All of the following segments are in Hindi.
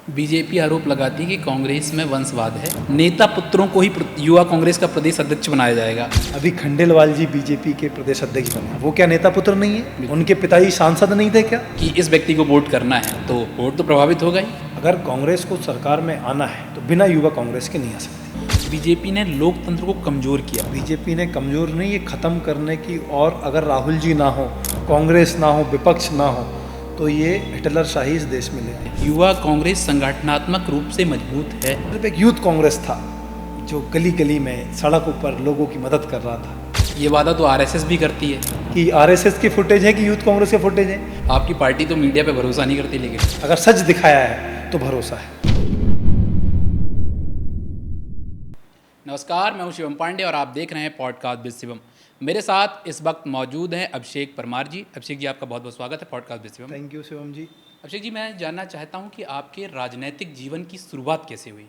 बीजेपी आरोप लगाती है कि कांग्रेस में वंशवाद है, नेता पुत्रों को ही युवा कांग्रेस का प्रदेश अध्यक्ष बनाया जाएगा। अभी खंडेलवाल जी बीजेपी के प्रदेश अध्यक्ष बने, वो क्या नेता पुत्र नहीं है? उनके पिताजी सांसद नहीं थे क्या? कि इस व्यक्ति को वोट करना है तो वोट तो प्रभावित होगा ही। अगर कांग्रेस को सरकार में आना है तो बिना युवा कांग्रेस के नहीं आ सकते। बीजेपी ने लोकतंत्र को कमजोर किया। बीजेपी ने कमजोर नहीं, ये खत्म करने की। और अगर राहुल जी ना हो, कांग्रेस ना हो, विपक्ष ना हो, तो ये हिटलर शाही इस देश में ले आए। युवा कांग्रेस संगठनात्मक रूप से मजबूत है। सिर्फ एक यूथ कांग्रेस था जो गली गली में सड़कों पर लोगों की मदद कर रहा था। ये वादा तो आरएसएस भी करती है कि आरएसएस की फुटेज है कि यूथ कांग्रेस के फुटेज है? आपकी पार्टी तो मीडिया पे भरोसा नहीं करती, लेकिन अगर सच दिखाया है तो भरोसा है। नमस्कार, मैं हूं शिवम पांडे और आप देख रहे हैं पॉडकास्ट विद शिवम। मेरे साथ इस वक्त मौजूद हैं अभिषेक परमार जी। अभिषेक जी, आपका बहुत बहुत स्वागत है podcast with Shivam. Thank you Shivam ji. Abhishek ji, मैं जानना चाहता हूं कि आपके राजनीतिक जीवन की शुरुआत कैसे हुई?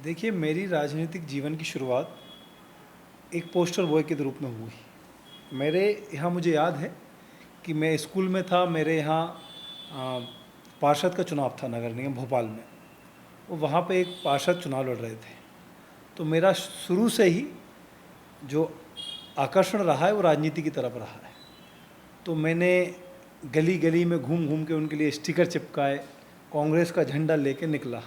देखिए, मेरी राजनीतिक जीवन की शुरुआत एक पोस्टर बॉय के रूप में हुई। मेरे यहाँ मुझे याद है कि मैं स्कूल में था, मेरे यहाँ पार्षद का चुनाव था नगर निगम भोपाल में। वो वहाँ पे एक पार्षद चुनाव लड़ रहे थे, तो मेरा शुरू से ही जो आकर्षण रहा है वो राजनीति की तरफ रहा है। तो मैंने गली गली में घूम घूम के उनके लिए स्टिकर चिपकाए, कांग्रेस का झंडा लेके निकला।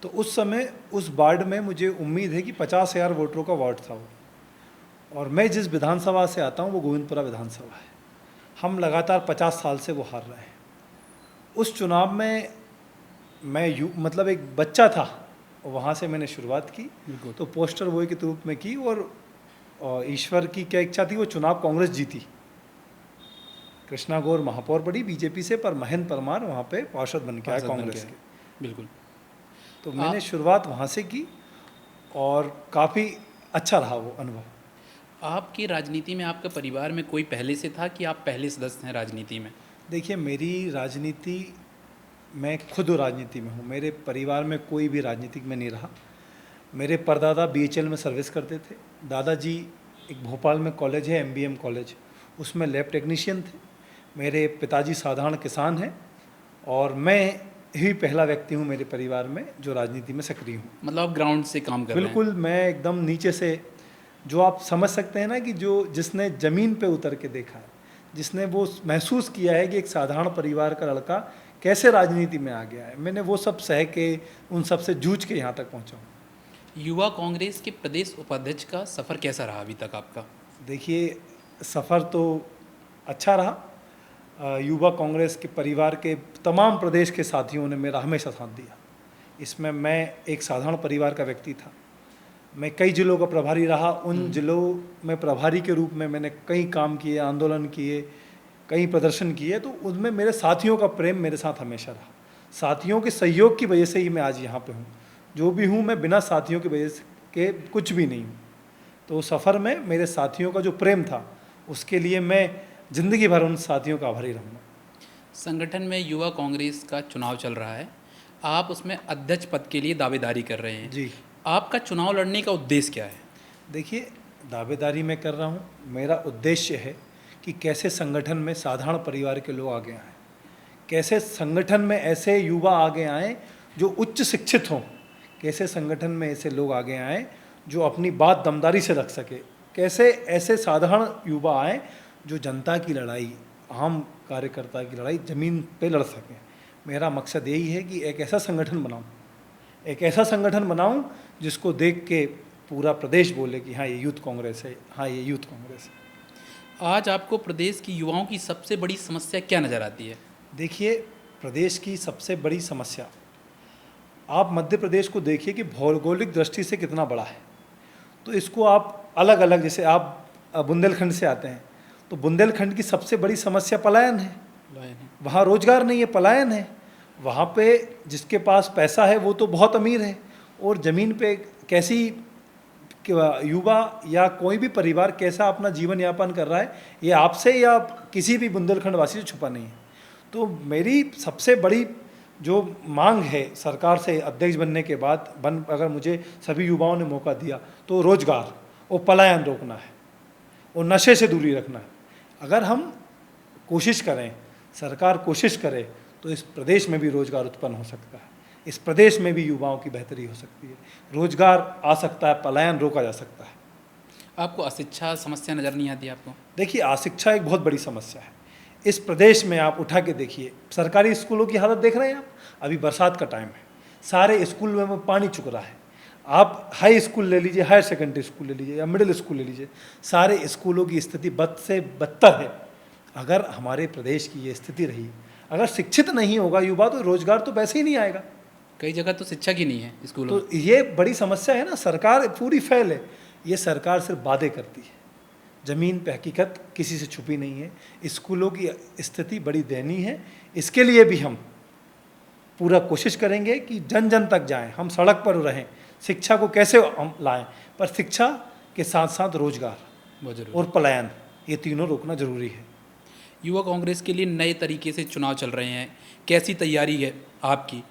तो उस समय उस वार्ड में मुझे उम्मीद है कि 50,000 वोटरों का वार्ड था वो, और मैं जिस विधानसभा से आता हूँ वो गोविंदपुरा विधानसभा है। हम लगातार 50 साल से वो हार रहे हैं। उस चुनाव में मैं मतलब एक बच्चा था, वहाँ से मैंने शुरुआत की। तो पोस्टर बॉय के रूप में की, और ईश्वर की क्या इच्छा थी, वो चुनाव कांग्रेस जीती। कृष्णा गौर महापौर बड़ी बीजेपी से, पर महेंद्र परमार वहाँ पे पार्षद बन के आए कांग्रेस के। बिल्कुल। तो मैंने शुरुआत वहाँ से की और काफ़ी अच्छा रहा वो अनुभव। आपकी राजनीति में आपका परिवार में कोई पहले से था कि आप पहले सदस्य हैं राजनीति में? देखिए, मेरी राजनीति, मैं खुद राजनीति में हूँ। मेरे परिवार में कोई भी राजनीतिक में नहीं रहा। मेरे परदादा बीएचएल में सर्विस करते थे। दादाजी, एक भोपाल में कॉलेज है एमबीएम कॉलेज, उसमें लैब टेक्नीशियन थे। मेरे पिताजी साधारण किसान हैं, और मैं ही पहला व्यक्ति हूँ मेरे परिवार में जो राजनीति में सक्रिय हूँ। मतलब आप ग्राउंड से काम कर रहे हैं? बिल्कुल, मैं एकदम नीचे से, जो आप समझ सकते हैं ना कि जिसने ज़मीन पे उतर के देखा है, जिसने वो महसूस किया है कि एक साधारण परिवार का लड़का कैसे राजनीति में आ गया है, मैंने वो सब सह के, उन सब से जूझ के यहाँ तक पहुँचा हूँ। युवा कांग्रेस के प्रदेश उपाध्यक्ष का सफ़र कैसा रहा अभी तक आपका? देखिए, सफ़र तो अच्छा रहा। युवा कांग्रेस के परिवार के तमाम प्रदेश के साथियों ने मेरा हमेशा साथ दिया। इसमें मैं एक साधारण परिवार का व्यक्ति था। मैं कई जिलों का प्रभारी रहा। उन जिलों में प्रभारी के रूप में मैंने कई काम किए, आंदोलन किए, कई प्रदर्शन किए। तो उनमें मेरे साथियों का प्रेम मेरे साथ हमेशा रहा। साथियों के सहयोग की वजह से ही मैं आज यहाँ पे हूँ। जो भी हूँ मैं बिना साथियों की वजह के कुछ भी नहीं हूँ। तो सफ़र में मेरे साथियों का जो प्रेम था, उसके लिए मैं ज़िंदगी भर उन साथियों का आभारी रहूँगा। संगठन में युवा कांग्रेस का चुनाव चल रहा है, आप उसमें अध्यक्ष पद के लिए दावेदारी कर रहे हैं जी। आपका चुनाव लड़ने का उद्देश्य क्या है? देखिए, दावेदारी मैं कर रहा हूँ, मेरा उद्देश्य है कि कैसे संगठन में साधारण परिवार के लोग आगे आएँ, कैसे संगठन में ऐसे युवा आगे आएँ जो उच्च शिक्षित हों, कैसे संगठन में ऐसे लोग आगे आएँ जो अपनी बात दमदारी से रख सके, कैसे ऐसे साधारण युवा आएँ जो जनता की लड़ाई, आम कार्यकर्ता की लड़ाई ज़मीन पे लड़ सकें। मेरा मकसद यही है कि एक ऐसा संगठन बनाऊं, एक ऐसा संगठन बनाऊं जिसको देख के पूरा प्रदेश बोले कि हाँ, ये यूथ कांग्रेस है, हाँ, ये यूथ कांग्रेस है। आज आपको प्रदेश की युवाओं की सबसे बड़ी समस्या क्या नज़र आती है? देखिए, प्रदेश की सबसे बड़ी समस्या, आप मध्य प्रदेश को देखिए कि भौगोलिक दृष्टि से कितना बड़ा है। तो इसको आप अलग अलग, जैसे आप बुंदेलखंड से आते हैं, तो बुंदेलखंड की सबसे बड़ी समस्या पलायन है। वहाँ रोजगार नहीं है, पलायन है। वहाँ पे जिसके पास पैसा है वो तो बहुत अमीर है, और ज़मीन पे कैसी युवा या कोई भी परिवार कैसा अपना जीवन यापन कर रहा है, ये आपसे या किसी भी बुंदेलखंड वासी से छुपा नहीं है। तो मेरी सबसे बड़ी जो मांग है सरकार से अध्यक्ष बनने के बाद, अगर मुझे सभी युवाओं ने मौका दिया, तो रोजगार और पलायन रोकना है और नशे से दूरी रखना है। अगर हम कोशिश करें, सरकार कोशिश करे, तो इस प्रदेश में भी रोजगार उत्पन्न हो सकता है। इस प्रदेश में भी युवाओं की बेहतरी हो सकती है, रोजगार आ सकता है, पलायन रोका जा सकता है। आपको अशिक्षा समस्या नज़र नहीं आती आपको? देखिए, अशिक्षा एक बहुत बड़ी समस्या है इस प्रदेश में। आप उठा के देखिए, सरकारी स्कूलों की हालत देख रहे हैं आप। अभी बरसात का टाइम है, सारे स्कूल में पानी चुक रहा है। आप हाई स्कूल ले लीजिए, हायर सेकेंडरी स्कूल ले लीजिए या मिडिल स्कूल ले लीजिए, सारे स्कूलों की स्थिति बद से बदतर है। अगर हमारे प्रदेश की ये स्थिति रही, अगर शिक्षित नहीं होगा युवा, तो रोजगार तो वैसे ही नहीं आएगा। कई जगह तो शिक्षा की नहीं है स्कूलों तो ये बड़ी समस्या है ना। सरकार पूरी फेल है। ये सरकार सिर्फ वादे करती है, ज़मीन पे हकीकत किसी से छुपी नहीं है। स्कूलों की स्थिति बड़ी दयनीय है। इसके लिए भी हम पूरा कोशिश करेंगे कि जन जन तक जाएं, हम सड़क पर रहें। शिक्षा को कैसे हम लाएं, पर शिक्षा के साथ साथ रोजगार बहुत जरूरी। और पलायन, ये तीनों रोकना जरूरी है। युवा कांग्रेस के लिए नए तरीके से चुनाव चल रहे हैं, कैसी तैयारी है आपकी?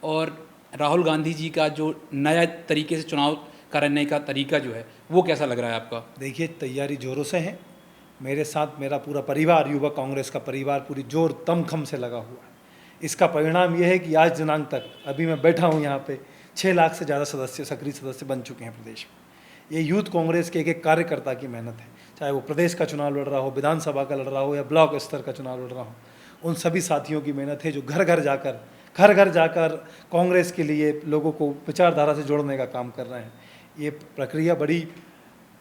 और राहुल गांधी जी का जो नया तरीके से चुनाव करने का तरीका जो है वो कैसा लग रहा है आपका? देखिए, तैयारी जोरों से है। मेरे साथ मेरा पूरा परिवार, युवा कांग्रेस का परिवार पूरी जोर दमखम से लगा हुआ है। इसका परिणाम यह है कि आज दिनांक तक, अभी मैं बैठा हूँ यहाँ पे, 6 लाख से ज़्यादा सदस्य, सक्रिय सदस्य बन चुके हैं प्रदेश में। ये यूथ कांग्रेस के एक एक कार्यकर्ता की मेहनत है। चाहे वो प्रदेश का चुनाव लड़ रहा हो, विधानसभा का लड़ रहा हो या ब्लॉक स्तर का चुनाव लड़ रहा हो, उन सभी साथियों की मेहनत है जो घर घर जाकर कांग्रेस के लिए लोगों को विचारधारा से जोड़ने का काम कर रहे हैं। ये प्रक्रिया बड़ी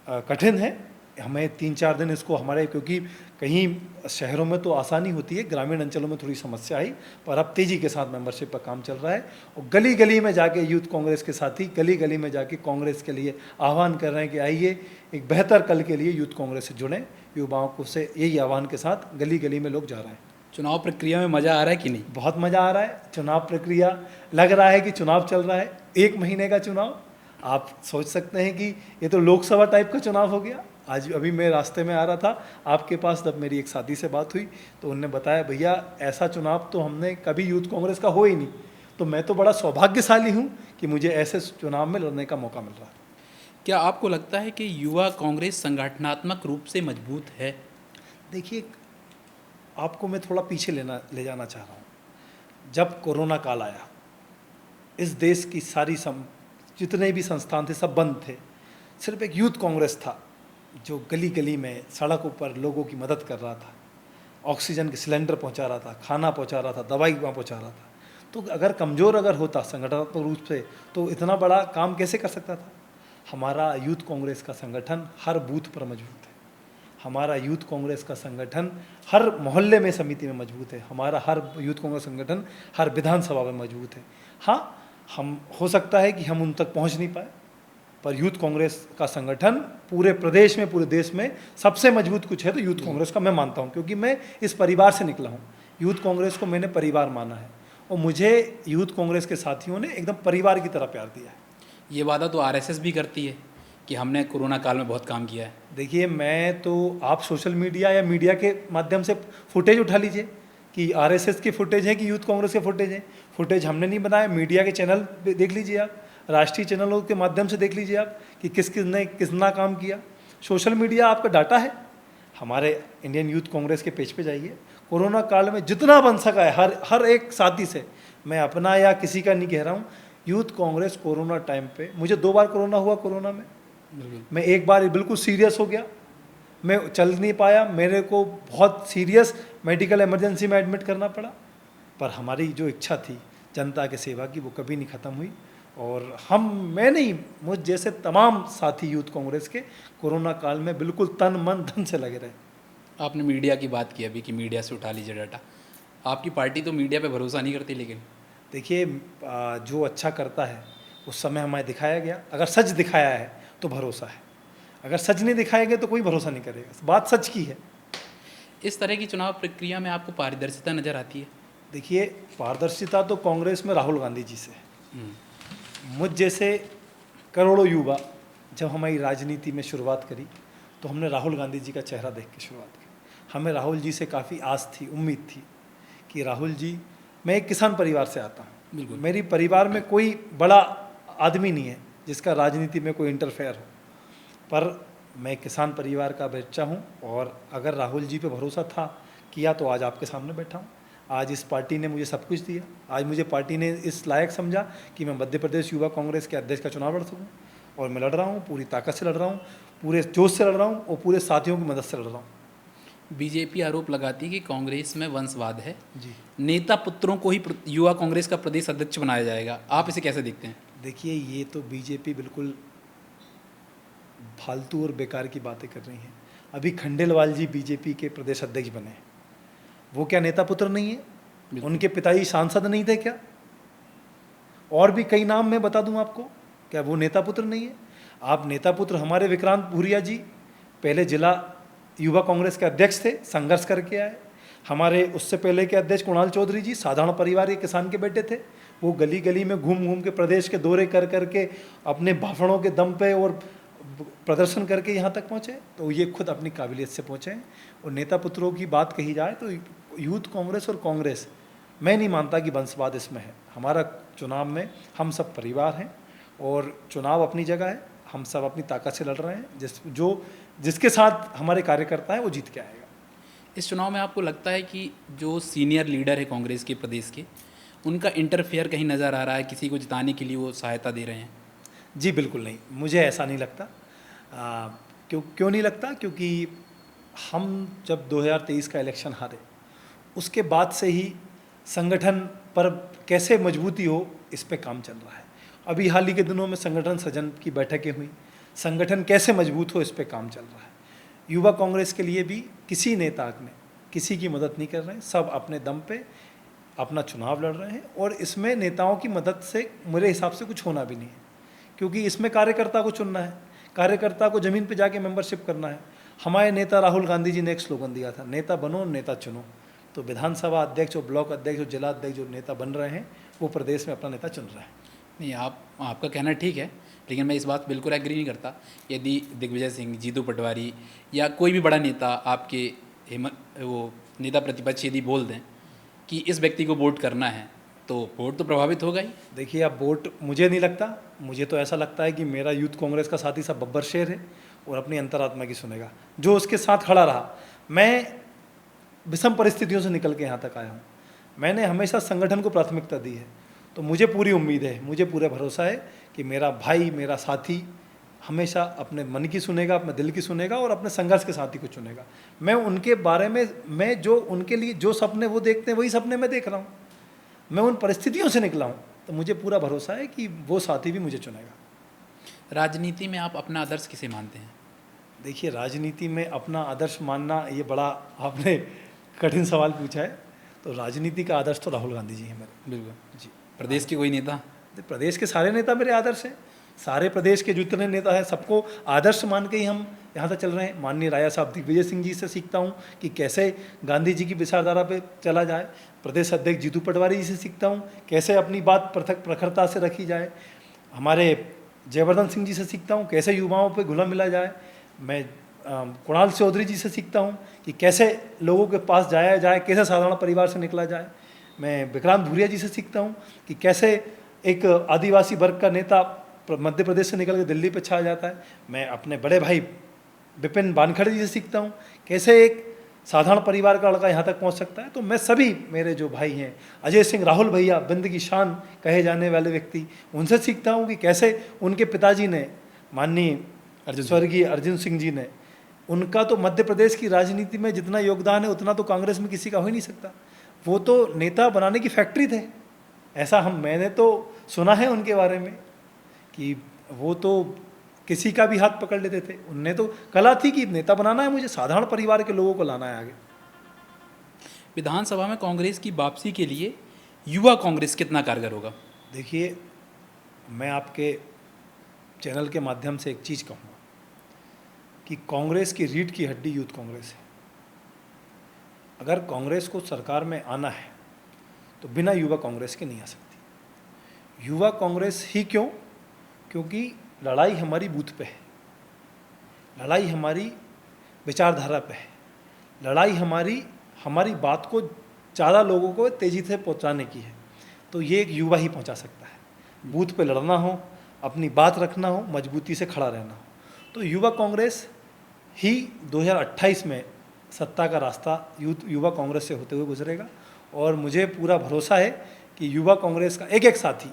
कठिन है। हमें 3-4 दिन इसको हमारे, क्योंकि कहीं शहरों में तो आसानी होती है, ग्रामीण अंचलों में थोड़ी समस्या आई, पर अब तेज़ी के साथ मेंबरशिप पर काम चल रहा है। और गली गली में जाके यूथ कांग्रेस के साथी गली गली में जाके कांग्रेस के लिए आह्वान कर रहे हैं कि आइए एक बेहतर कल के लिए यूथ कांग्रेस से जुड़ें। युवाओं को से यही आह्वान के साथ गली गली में लोग जा रहे हैं। चुनाव प्रक्रिया में मज़ा आ रहा है कि नहीं? बहुत मज़ा आ रहा है। चुनाव प्रक्रिया, लग रहा है कि चुनाव चल रहा है। 1 महीने का चुनाव, आप सोच सकते हैं कि ये तो लोकसभा टाइप का चुनाव हो गया। आज अभी मैं रास्ते में आ रहा था आपके पास, तब मेरी एक साथी से बात हुई तो उन्होंने बताया, भैया ऐसा चुनाव तो हमने कभी यूथ कांग्रेस का हो ही नहीं। तो मैं तो बड़ा सौभाग्यशाली हूँ कि मुझे ऐसे चुनाव में लड़ने का मौका मिल रहा है। क्या आपको लगता है कि युवा कांग्रेस संगठनात्मक रूप से मजबूत है? देखिए, आपको मैं थोड़ा पीछे ले जाना चाह रहा हूँ। जब कोरोना काल आया, इस देश की सारी जितने भी संस्थान थे सब बंद थे। सिर्फ एक यूथ कांग्रेस था जो गली गली में, सड़कों पर लोगों की मदद कर रहा था, ऑक्सीजन के सिलेंडर पहुंचा रहा था, खाना पहुंचा रहा था, दवाई वहाँ पहुंचा रहा था। तो अगर कमज़ोर अगर होता संगठनात्मक रूप से, तो इतना बड़ा काम कैसे कर सकता था? हमारा यूथ कांग्रेस का संगठन हर बूथ पर मजबूत है। हमारा यूथ कांग्रेस का संगठन हर मोहल्ले में, समिति में मजबूत है। हमारा हर यूथ कांग्रेस संगठन हर विधानसभा में मजबूत है। हाँ, हम हो सकता है कि हम उन तक पहुंच नहीं पाए, पर यूथ कांग्रेस का संगठन पूरे प्रदेश में, पूरे देश में सबसे मजबूत कुछ है तो यूथ कांग्रेस का मैं मानता हूं, क्योंकि मैं इस परिवार से निकला हूं। यूथ कांग्रेस को मैंने परिवार माना है और मुझे यूथ कांग्रेस के साथियों ने एकदम परिवार की तरह प्यार दिया है। ये वादा तो आरएसएस भी करती है कि हमने कोरोना काल में बहुत काम किया है। देखिए, मैं तो, आप सोशल मीडिया या मीडिया के माध्यम से फुटेज उठा लीजिए कि आरएसएस के फुटेज है कि यूथ कांग्रेस के फुटेज है। फुटेज हमने नहीं बनाया। मीडिया के चैनल देख लीजिए आप, राष्ट्रीय चैनलों के माध्यम से देख लीजिए आप कि किसने कितना काम किया। सोशल मीडिया आपका डाटा है। हमारे इंडियन यूथ कांग्रेस के पेज पे जाइए। कोरोना काल में जितना बन सका है, हर एक साथी से, मैं अपना या किसी का नहीं कह रहा हूँ, यूथ कांग्रेस कोरोना टाइम पे, मुझे 2 बार कोरोना हुआ। कोरोना में मैं एक बार बिल्कुल सीरियस हो गया, मैं चल नहीं पाया, मेरे को बहुत सीरियस मेडिकल इमरजेंसी में एडमिट करना पड़ा। पर हमारी जो इच्छा थी जनता के सेवा की, वो कभी नहीं ख़त्म हुई। और मैं नहीं, मुझ जैसे तमाम साथी यूथ कांग्रेस के कोरोना काल में बिल्कुल तन मन धन से लगे रहे। आपने मीडिया की बात की अभी कि मीडिया से उठा लीजिए डाटा। आपकी पार्टी तो मीडिया पे भरोसा नहीं करती, लेकिन देखिए, जो अच्छा करता है उस समय हमें दिखाया गया। अगर सच दिखाया है तो भरोसा है, अगर सच नहीं दिखाएंगे तो कोई भरोसा नहीं करेगा। बात सच की है। इस तरह की चुनाव प्रक्रिया में आपको पारदर्शिता नज़र आती है? देखिए, पारदर्शिता तो कांग्रेस में राहुल गांधी जी से है। मुझ जैसे करोड़ों युवा जब हमारी राजनीति में शुरुआत करी तो हमने राहुल गांधी जी का चेहरा देख के शुरुआत की। हमें राहुल जी से काफ़ी आस थी, उम्मीद थी कि राहुल जी, मैं एक किसान परिवार से आता हूँ, बिल्कुल, मेरी परिवार में कोई बड़ा आदमी नहीं है जिसका राजनीति में कोई इंटरफेयर हो, पर मैं किसान परिवार का बच्चा हूँ। और अगर राहुल जी पे भरोसा था, किया, तो आज आपके सामने बैठा हूँ। आज इस पार्टी ने मुझे सब कुछ दिया। आज मुझे पार्टी ने इस लायक समझा कि मैं मध्य प्रदेश युवा कांग्रेस के अध्यक्ष का चुनाव लड़ सकूँ, और मैं लड़ रहा हूँ, पूरी ताकत से लड़ रहा हूँ, पूरे जोश से लड़ रहा हूँ और पूरे साथियों की मदद से लड़ रहा हूँ। बीजेपी आरोप लगाती है कि कांग्रेस में वंशवाद है, जी नेता पुत्रों को ही युवा कांग्रेस का प्रदेश अध्यक्ष बनाया जाएगा, आप इसे कैसे देखते हैं? देखिए, ये तो बीजेपी बिल्कुल फालतू और बेकार की बातें कर रही हैं। अभी खंडेलवाल जी बीजेपी के प्रदेश अध्यक्ष बने, वो क्या नेता पुत्र नहीं है? उनके पिताजी सांसद नहीं थे क्या? और भी कई नाम मैं बता दूं आपको, क्या वो नेता पुत्र नहीं है? आप नेता पुत्र हमारे विक्रांत भूरिया जी पहले जिला युवा कांग्रेस के अध्यक्ष थे, संघर्ष करके आए। हमारे उससे पहले के अध्यक्ष कुणाल चौधरी जी साधारण परिवार के किसान के बेटे थे, वो गली गली में घूम घूम के प्रदेश के दौरे कर करके अपने भाषणों के दम पे और प्रदर्शन करके यहाँ तक पहुँचे। तो ये खुद अपनी काबिलियत से पहुँचे हैं। और नेता पुत्रों की बात कही जाए तो यूथ कांग्रेस और कांग्रेस, मैं नहीं मानता कि वंशवाद इसमें है। हमारा चुनाव में हम सब परिवार हैं और चुनाव अपनी जगह है, हम सब अपनी ताकत से लड़ रहे हैं। जिसके साथ हमारे कार्यकर्ता हैं वो जीत के आएगा। इस चुनाव में आपको लगता है कि जो सीनियर लीडर है कांग्रेस के प्रदेश के, उनका इंटरफेयर कहीं नज़र आ रहा है, किसी को जिताने के लिए वो सहायता दे रहे हैं? जी बिल्कुल नहीं, मुझे ऐसा नहीं लगता। क्यों नहीं लगता? क्योंकि हम जब 2023 का इलेक्शन हारे, उसके बाद से ही संगठन पर कैसे मजबूती हो इस पे काम चल रहा है। अभी हाल ही के दिनों में संगठन सृजन की बैठकें हुई, संगठन कैसे मजबूत हो इस पे काम चल रहा है। युवा कांग्रेस के लिए भी किसी नेता ने किसी की मदद नहीं कर रहे हैं, सब अपने दम पे अपना चुनाव लड़ रहे हैं। और इसमें नेताओं की मदद से मेरे हिसाब से कुछ होना भी नहीं है, क्योंकि इसमें कार्यकर्ता को चुनना है, कार्यकर्ता को ज़मीन पे जाके मेंबरशिप करना है। हमारे नेता राहुल गांधी जी ने एक स्लोगन दिया था, नेता बनो नेता चुनो। तो विधानसभा अध्यक्ष और ब्लॉक अध्यक्ष और जिला अध्यक्ष जो नेता बन रहे हैं, वो प्रदेश में अपना नेता चुन रहे हैं। नहीं, आपका कहना ठीक है, लेकिन मैं इस बात बिल्कुल एग्री नहीं करता। यदि दिग्विजय सिंह, जीतू पटवारी या कोई भी बड़ा नेता आपके वो नेता प्रतिपक्ष यदि बोल दें कि इस व्यक्ति को वोट करना है, तो वोट तो प्रभावित होगा ही। देखिए, अब वोट मुझे नहीं लगता, मुझे तो ऐसा लगता है कि मेरा यूथ कांग्रेस का साथी सब बब्बर शेर है और अपनी अंतरात्मा की सुनेगा। जो उसके साथ खड़ा रहा, मैं विषम परिस्थितियों से निकल के यहाँ तक आया हूँ, मैंने हमेशा संगठन को प्राथमिकता दी है। तो मुझे पूरी उम्मीद है, मुझे पूरा भरोसा है कि मेरा भाई, मेरा साथी हमेशा अपने मन की सुनेगा, अपने दिल की सुनेगा और अपने संघर्ष के साथी को चुनेगा। मैं उनके बारे में, मैं जो उनके लिए जो सपने वो देखते हैं वही सपने मैं देख रहा हूँ। मैं उन परिस्थितियों से निकला हूँ, तो मुझे पूरा भरोसा है कि वो साथी भी मुझे चुनेगा। राजनीति में आप अपना आदर्श किसे मानते हैं? देखिए, राजनीति में अपना आदर्श मानना, ये बड़ा आपने कठिन सवाल पूछा है। तो राजनीति का आदर्श तो राहुल गांधी जी हैं मेरे। बिल्कुल जी। प्रदेश के कोई नेता? प्रदेश के सारे नेता मेरे आदर्श हैं। सारे प्रदेश के जितने नेता हैं सबको आदर्श मान के ही हम यहाँ तक चल रहे हैं। माननीय राजा साहब दिग्विजय सिंह जी से सीखता हूँ कि कैसे गांधी जी की विचारधारा पे चला जाए। प्रदेश अध्यक्ष जीतू पटवारी जी से सीखता हूँ कैसे अपनी बात प्रखरता से रखी जाए। हमारे जयवर्धन सिंह जी से सीखता हूँ कैसे युवाओं पे घुला मिला जाए। मैं कुणाल चौधरी जी से सीखता हूँ कि कैसे लोगों के पास जाया जाए, कैसे साधारण परिवार से निकला जाए। मैं विक्रांत भूरिया जी से सीखता हूँ कि कैसे एक आदिवासी वर्ग का नेता मध्य प्रदेश से निकल के दिल्ली पे छा जाता है। मैं अपने बड़े भाई विपिन वानखड़े जी से सीखता हूँ कैसे एक साधारण परिवार का लड़का यहाँ तक पहुँच सकता है। तो मैं सभी मेरे जो भाई हैं, अजय सिंह राहुल भैया, बिंद की शान कहे जाने वाले व्यक्ति, उनसे सीखता हूँ कि कैसे उनके पिताजी ने, माननीय स्वर्गीय अर्जुन सिंह जी ने, उनका तो मध्य प्रदेश की राजनीति में जितना योगदान है उतना तो कांग्रेस में किसी का हो ही नहीं सकता। वो तो नेता बनाने की फैक्ट्री थे, ऐसा मैंने तो सुना है उनके बारे में कि वो तो किसी का भी हाथ पकड़ लेते थे। उनने तो कला थी कि नेता बनाना है मुझे, साधारण परिवार के लोगों को लाना है आगे। विधानसभा में कांग्रेस की वापसी के लिए युवा कांग्रेस कितना कारगर होगा? देखिए, मैं आपके चैनल के माध्यम से एक चीज़ कहूँगा कि कांग्रेस की रीढ़ की हड्डी यूथ कांग्रेस है। अगर कांग्रेस को सरकार में आना है तो बिना युवा कांग्रेस के नहीं आ सकती। युवा कांग्रेस ही क्यों? क्योंकि लड़ाई हमारी बूथ पे है, लड़ाई हमारी विचारधारा पे है, लड़ाई हमारी बात को ज़्यादा लोगों को तेज़ी से पहुंचाने की है। तो ये एक युवा ही पहुंचा सकता है। बूथ पे लड़ना हो, अपनी बात रखना हो, मजबूती से खड़ा रहना हो, तो युवा कांग्रेस ही 2028 में सत्ता का रास्ता युवा कांग्रेस से होते हुए गुजरेगा। और मुझे पूरा भरोसा है कि युवा कांग्रेस का एक एक साथी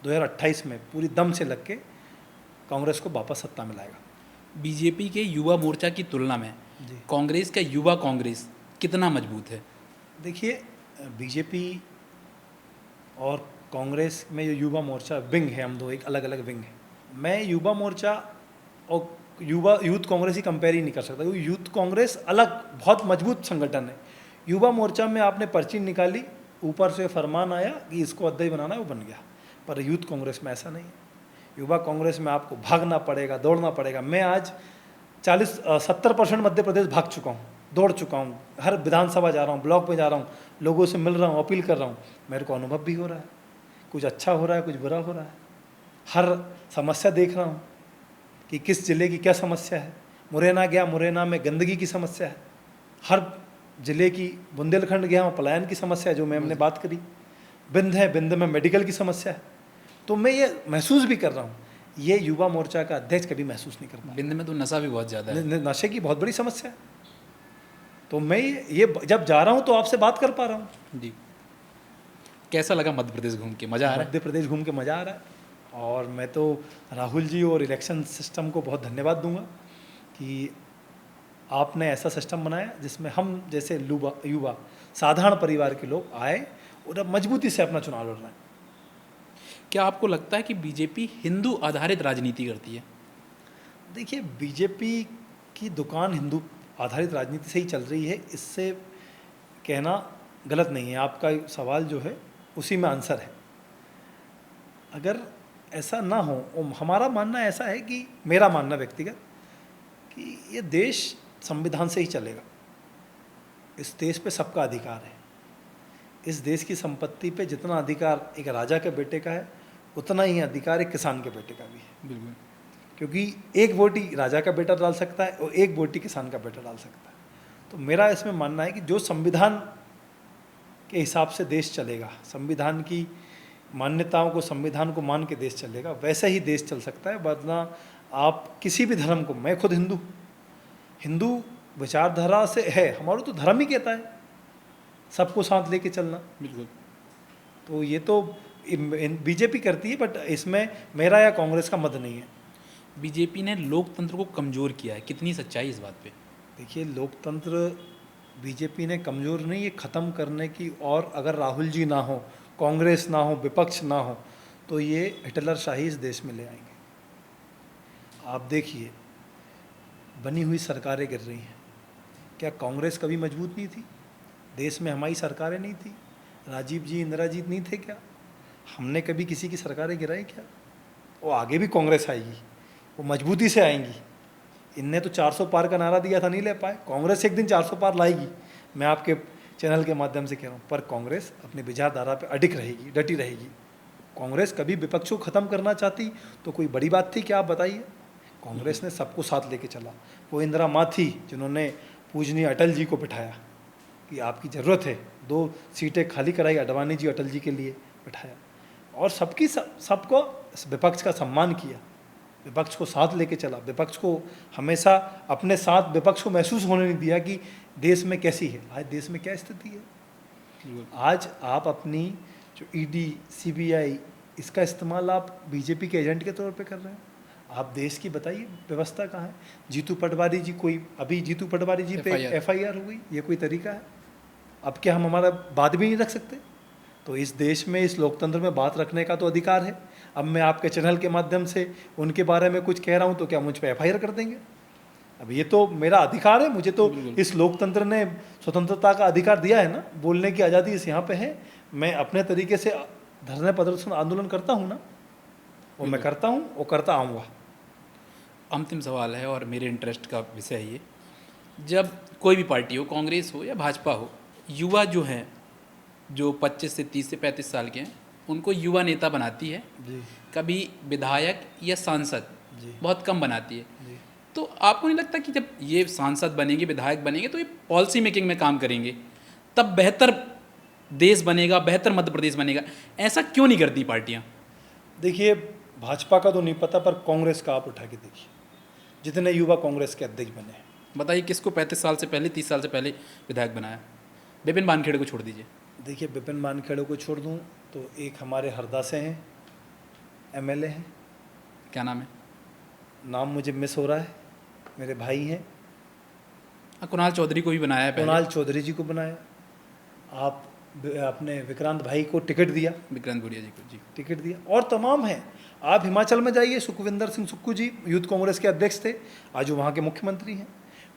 2028 में पूरी दम से लग के कांग्रेस को वापस सत्ता में लाएगा। बीजेपी के युवा मोर्चा की तुलना में जी कांग्रेस का युवा कांग्रेस कितना मजबूत है? देखिए, बीजेपी और कांग्रेस में जो युवा मोर्चा विंग है, हम दो एक अलग अलग विंग है। मैं युवा मोर्चा और यूथ कांग्रेस ही कंपेयर ही नहीं कर सकता, क्योंकि यूथ कांग्रेस अलग बहुत मजबूत संगठन है। युवा मोर्चा में आपने पर्ची निकाली, ऊपर से फरमान आया कि इसको अध्यक्ष बनाना है, वो बन गया। पर यूथ कांग्रेस में ऐसा नहीं है। युवा कांग्रेस में आपको भागना पड़ेगा, दौड़ना पड़ेगा। मैं आज 70% मध्य प्रदेश भाग चुका हूँ, दौड़ चुका हूँ, हर विधानसभा जा रहा हूँ, ब्लॉक में जा रहा हूँ, लोगों से मिल रहा हूँ, अपील कर रहा हूँ। मेरे को अनुभव भी हो रहा है, कुछ अच्छा हो रहा है, कुछ बुरा हो रहा है। हर समस्या देख रहा हूँ कि किस जिले की क्या समस्या है। मुरैना गया, मुरैना में गंदगी की समस्या है। हर जिले की, बुंदेलखंड गया हूँ, पलायन की समस्या है जो हमने बात करी। बिंद है, बिंद में मेडिकल की समस्या है। तो मैं ये महसूस भी कर रहा हूँ, ये युवा मोर्चा का अध्यक्ष कभी महसूस नहीं कर पाया। बिंद में तो नशा भी बहुत ज़्यादा है। नशे की बहुत बड़ी समस्या है। तो मैं ये जब जा रहा हूँ तो आपसे बात कर पा रहा हूँ। जी, कैसा लगा मध्य प्रदेश घूम के? मज़ा आ रहा है? मध्य प्रदेश घूम के मज़ा आ रहा है। और मैं तो राहुल जी और इलेक्शन सिस्टम को बहुत धन्यवाद दूंगा कि आपने ऐसा सिस्टम बनाया जिसमें हम जैसे युवा साधारण परिवार के लोग आए और अब मजबूती से अपना चुनाव लड़ रहे हैं। क्या आपको लगता है कि बीजेपी हिंदू आधारित राजनीति करती है? देखिए, बीजेपी की दुकान हिंदू आधारित राजनीति से ही चल रही है, इससे कहना गलत नहीं है। आपका सवाल जो है उसी में आंसर है। अगर ऐसा ना हो, और हमारा मानना ऐसा है कि, मेरा मानना व्यक्तिगत, कि ये देश संविधान से ही चलेगा। इस देश पे सबका अधिकार है। इस देश की संपत्ति पे जितना अधिकार एक राजा के बेटे का है, उतना ही अधिकार एक किसान के बेटे का भी है। बिल्कुल। क्योंकि एक वोट ही राजा का बेटा डाल सकता है और एक वोट ही किसान का बेटा डाल सकता है। तो मेरा इसमें मानना है कि जो संविधान के हिसाब से देश चलेगा, संविधान की मान्यताओं को, संविधान को मान के देश चलेगा, वैसे ही देश चल सकता है। वरना आप किसी भी धर्म को, मैं खुद हिंदू विचारधारा से है, हमारा तो धर्म ही कहता है सबको साथ लेके चलना। बिल्कुल। तो ये तो बीजेपी करती है, बट इसमें मेरा या कांग्रेस का मत नहीं है। बीजेपी ने लोकतंत्र को कमज़ोर किया है, कितनी सच्चाई इस बात पे? देखिए, लोकतंत्र बीजेपी ने कमज़ोर नहीं, ये ख़त्म करने की। और अगर राहुल जी ना हो, कांग्रेस ना हो, विपक्ष ना हो, तो ये हिटलरशाही इस देश में ले आएंगे। आप देखिए, बनी हुई सरकारें गिर रही हैं। क्या कांग्रेस कभी मजबूत नहीं थी? देश में हमारी सरकारें नहीं थी? राजीव जी, इंदिरा जी नहीं थे क्या? हमने कभी किसी की सरकारें गिराई क्या? वो आगे भी कांग्रेस आएगी, वो मजबूती से आएंगी। इनने तो 400 पार का नारा दिया था, नहीं ले पाए। कांग्रेस एक दिन 400 पार लाएगी, मैं आपके चैनल के माध्यम से कह रहा हूँ। पर कांग्रेस अपनी विचारधारा पे अडिग रहेगी, डटी रहेगी। कांग्रेस कभी विपक्ष को ख़त्म करना चाहती तो कोई बड़ी बात थी क्या? आप बताइए। कांग्रेस ने सबको साथ लेके चला। वो इंदिरा माँ थी जिन्होंने पूजनीय अटल जी को बिठाया कि आपकी ज़रूरत है, 2 सीटें खाली कराई अडवाणी जी, अटल जी के लिए बिठाया। और सबको विपक्ष का सम्मान किया, विपक्ष को साथ लेके चला, विपक्ष को हमेशा अपने साथ, विपक्ष को महसूस होने नहीं दिया कि देश में कैसी है। आज देश में क्या स्थिति है? आज आप अपनी जो ईडी, सीबीआई, इसका इस्तेमाल आप बीजेपी के एजेंट के तौर पे कर रहे हैं। आप देश की बताइए व्यवस्था कहाँ है? जीतू पटवारी जी, कोई अभी जीतू पटवारी जी पे FIR हो गई, ये कोई तरीका है? अब क्या हम हमारा बात भी नहीं रख सकते? तो इस देश में, इस लोकतंत्र में बात रखने का तो अधिकार है। अब मैं आपके चैनल के माध्यम से उनके बारे में कुछ कह रहा हूँ तो क्या मुझ पर FIR कर देंगे? अब ये तो मेरा अधिकार है। मुझे तो इस लोकतंत्र ने स्वतंत्रता का अधिकार दिया है ना, बोलने की आज़ादी इस यहाँ पे है। मैं अपने तरीके से धरने, प्रदर्शन, आंदोलन करता हूँ ना, वो मैं करता हूँ और करता आऊँगा। अंतिम सवाल है और मेरे इंटरेस्ट का विषय है ये। जब कोई भी पार्टी हो, कांग्रेस हो या भाजपा हो, युवा जो हैं, जो 25 से 30 से 35 साल के हैं, उनको युवा नेता बनाती है जी। कभी विधायक या सांसद, जी। बहुत कम बनाती है। जी। तो आपको नहीं लगता कि जब ये सांसद बनेंगे, विधायक बनेंगे, तो ये पॉलिसी मेकिंग में काम करेंगे, तब बेहतर देश बनेगा, बेहतर मध्य प्रदेश बनेगा? ऐसा क्यों नहीं करती पार्टियाँ? देखिए, भाजपा का तो नहीं पता, पर कांग्रेस का आप उठा के देखिए, जितने युवा कांग्रेस के अध्यक्ष बने हैं। बताइए किसको 35 साल से पहले, 30 साल से पहले विधायक बनाया? विपिन वानखेड़े को छोड़ दीजिए। देखिए, विपिन वानखेड़े को छोड़ दूं तो एक हमारे हरदा से हैं, एमएलए हैं, क्या नाम है? नाम मुझे मिस हो रहा है, मेरे भाई हैं, कुणाल चौधरी को भी बनाया है पहले। कुणाल चौधरी जी को बनाया। आप अपने विक्रांत भाई को टिकट दिया, विक्रांत भूरिया जी को, जी। टिकट दिया, और तमाम हैं। आप हिमाचल में जाइए, सुखविंदर सिंह सुक्खू जी यूथ कांग्रेस के अध्यक्ष थे, आज वो वहाँ के मुख्यमंत्री हैं।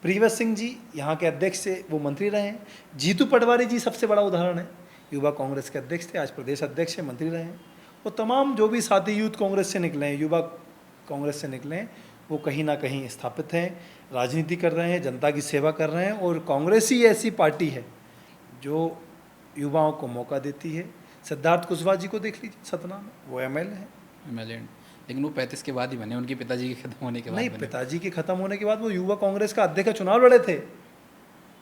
प्रियव्रत सिंह जी यहाँ के अध्यक्ष से वो मंत्री रहे हैं। जीतू पटवारी जी सबसे बड़ा उदाहरण है, युवा कांग्रेस के अध्यक्ष थे, आज प्रदेश अध्यक्ष है, मंत्री रहे हैं। वो तमाम जो भी साथी यूथ कांग्रेस से निकले हैं, युवा कांग्रेस से निकले हैं, वो कहीं ना कहीं स्थापित हैं, राजनीति कर रहे हैं, जनता की सेवा कर रहे हैं। और कांग्रेस ही ऐसी पार्टी है जो युवाओं को मौका देती है। सिद्धार्थ कुशवाहा जी को देख लीजिए, सतना में वो एमएलए हैं। एमएलए, लेकिन वो 35 के बाद ही बने, उनके पिताजी के खत्म होने के बाद नहीं, बने। पिताजी के खत्म होने के बाद वो युवा कांग्रेस का अध्यक्ष का चुनाव लड़े थे।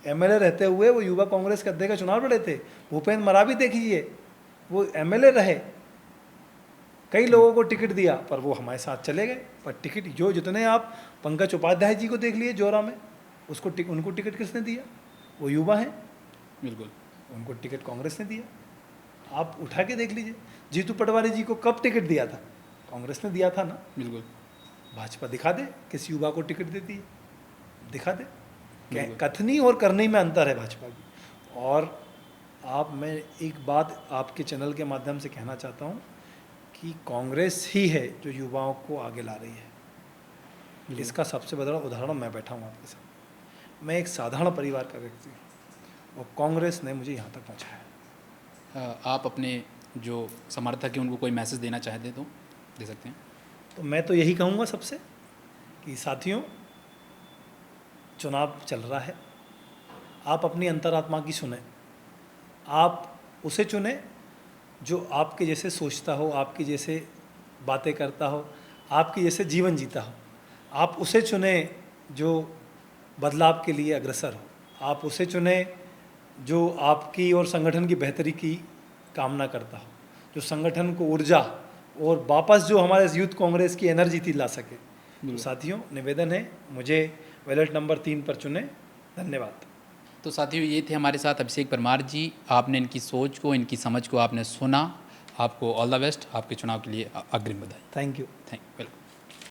एमएलए रहते हुए वो युवा कांग्रेस के अध्यक्ष का चुनाव लड़े थे। भूपेंद्र मरावी देखिए, वो एमएलए रहे, कई लोगों को टिकट दिया, पर वो हमारे साथ चले गए। पर टिकट जो जितने आप पंकज उपाध्याय जी को देख लिए जोरा में, उनको टिकट किसने दिया? वो युवा हैं, बिल्कुल। उनको टिकट कांग्रेस ने दिया। आप उठा के देख लीजिए, जीतू पटवारी जी को कब टिकट दिया था? कांग्रेस ने दिया था ना। बिल्कुल। भाजपा दिखा दे किस युवा को टिकट देती है, दिखा दे। बिल्कुल। कथनी और करनी में अंतर है भाजपा की। और मैं एक बात आपके चैनल के माध्यम से कहना चाहता हूँ कि कांग्रेस ही है जो युवाओं को आगे ला रही है। इसका सबसे बड़ा उदाहरण मैं बैठा हूँ आपके साथ। मैं एक साधारण परिवार का व्यक्ति हूँ और कांग्रेस ने मुझे यहाँ तक पहुँचाया। आप अपने जो समर्थक हैं उनको कोई मैसेज देना चाहते तो दे सकते हैं। तो मैं तो यही कहूँगा सबसे कि साथियों, चुनाव चल रहा है, आप अपनी अंतरात्मा की सुने, आप उसे चुने जो आपके जैसे सोचता हो, आपकी जैसे बातें करता हो, आपके जैसे जीवन जीता हो। आप उसे चुने जो बदलाव के लिए अग्रसर हो। आप उसे चुने जो आपकी और संगठन की बेहतरी की कामना करता हो, जो संगठन को ऊर्जा और वापस जो हमारे यूथ कांग्रेस की एनर्जी थी ला सके। तो साथियों, निवेदन है, मुझे बैलेट नंबर 3 पर चुने। धन्यवाद। तो साथियों, ये थे हमारे साथ अभिषेक परमार जी। आपने इनकी सोच को, इनकी समझ को आपने सुना। आपको ऑल द बेस्ट आपके चुनाव के लिए। अग्रिम बधाई। Thank you. वेलकम।